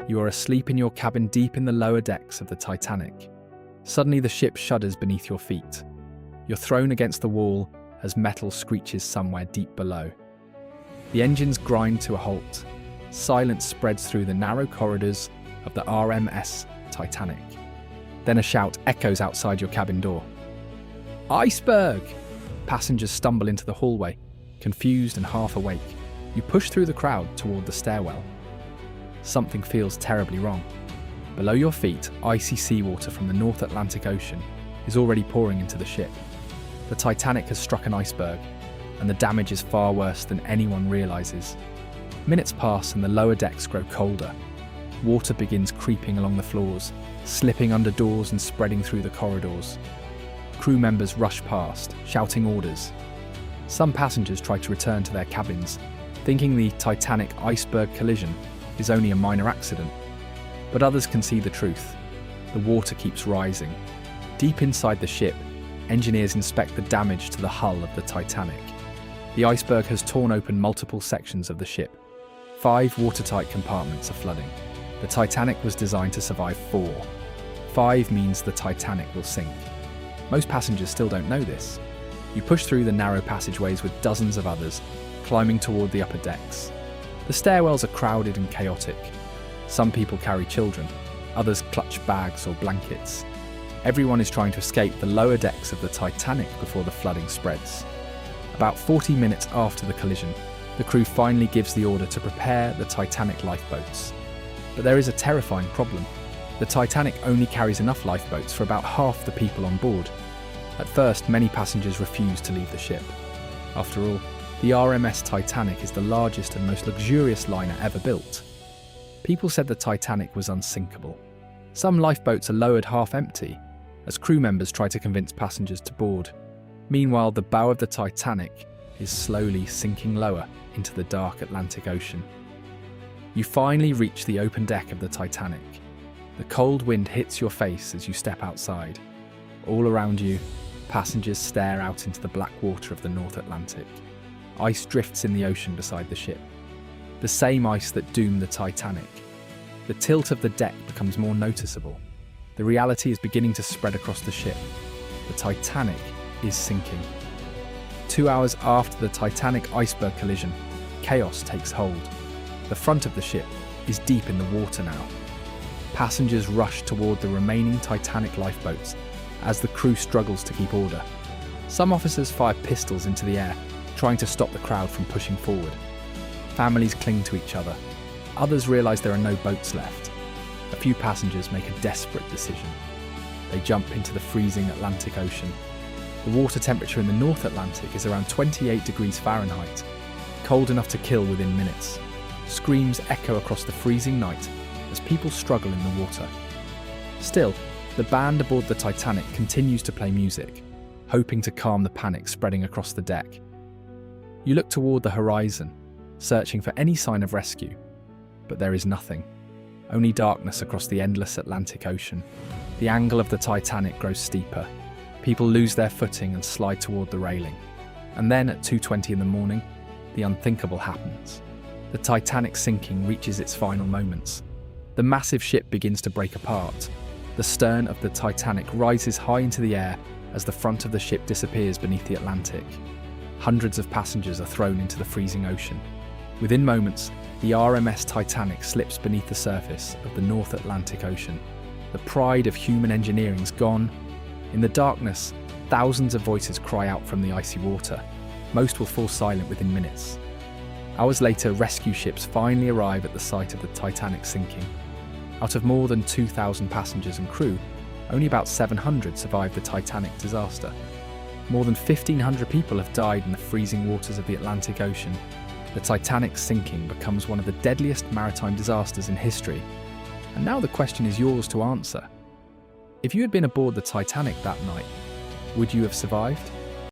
You are asleep in your cabin deep in the lower decks of the Titanic. Suddenly the ship shudders beneath your feet. You're thrown against the wall as metal screeches somewhere deep below. The engines grind to a halt. Silence spreads through the narrow corridors of the RMS Titanic. Then a shout echoes outside your cabin door. Iceberg! Passengers stumble into the hallway, confused and half awake. You push through the crowd toward the stairwell. Something feels terribly wrong. Below your feet, icy seawater from the North Atlantic Ocean is already pouring into the ship. The Titanic has struck an iceberg, and the damage is far worse than anyone realizes. Minutes pass and the lower decks grow colder. Water begins creeping along the floors, slipping under doors and spreading through the corridors. Crew members rush past, shouting orders. Some passengers try to return to their cabins, thinking the Titanic iceberg collision is only a minor accident. But others can see the truth. The water keeps rising. Deep inside the ship, engineers inspect the damage to the hull of the Titanic. The iceberg has torn open multiple sections of the ship. 5 watertight compartments are flooding. The Titanic was designed to survive 4. 5 means the Titanic will sink. Most passengers still don't know this. You push through the narrow passageways with dozens of others, climbing toward the upper decks. The stairwells are crowded and chaotic. Some people carry children, others clutch bags or blankets. Everyone is trying to escape the lower decks of the Titanic before the flooding spreads. About 40 minutes after the collision, the crew finally gives the order to prepare the Titanic lifeboats. But there is a terrifying problem. The Titanic only carries enough lifeboats for about half the people on board. At first, many passengers refuse to leave the ship. After all, the RMS Titanic is the largest and most luxurious liner ever built. People said the Titanic was unsinkable. Some lifeboats are lowered half empty, as crew members try to convince passengers to board. Meanwhile, the bow of the Titanic is slowly sinking lower into the dark Atlantic Ocean. You finally reach the open deck of the Titanic. The cold wind hits your face as you step outside. All around you, passengers stare out into the black water of the North Atlantic. Ice drifts in the ocean beside the ship. The same ice that doomed the Titanic. The tilt of the deck becomes more noticeable. The reality is beginning to spread across the ship. The Titanic is sinking. 2 hours after the Titanic iceberg collision, chaos takes hold. The front of the ship is deep in the water now. Passengers rush toward the remaining Titanic lifeboats as the crew struggles to keep order. Some officers fire pistols into the air, trying to stop the crowd from pushing forward. Families cling to each other. Others realize there are no boats left. A few passengers make a desperate decision. They jump into the freezing Atlantic Ocean. The water temperature in the North Atlantic is around 28 degrees Fahrenheit, cold enough to kill within minutes. Screams echo across the freezing night as people struggle in the water. Still, the band aboard the Titanic continues to play music, hoping to calm the panic spreading across the deck. You look toward the horizon, searching for any sign of rescue, but there is nothing. Only darkness across the endless Atlantic Ocean. The angle of the Titanic grows steeper. People lose their footing and slide toward the railing. And then at 2:20 in the morning, the unthinkable happens. The Titanic sinking reaches its final moments. The massive ship begins to break apart. The stern of the Titanic rises high into the air as the front of the ship disappears beneath the Atlantic. Hundreds of passengers are thrown into the freezing ocean. Within moments, the RMS Titanic slips beneath the surface of the North Atlantic Ocean. The pride of human engineering's gone. In the darkness, thousands of voices cry out from the icy water. Most will fall silent within minutes. Hours later, rescue ships finally arrive at the site of the Titanic sinking. Out of more than 2,000 passengers and crew, only about 700 survived the Titanic disaster. More than 1,500 people have died in the freezing waters of the Atlantic Ocean. The Titanic sinking becomes one of the deadliest maritime disasters in history. And now the question is yours to answer. If you had been aboard the Titanic that night, would you have survived?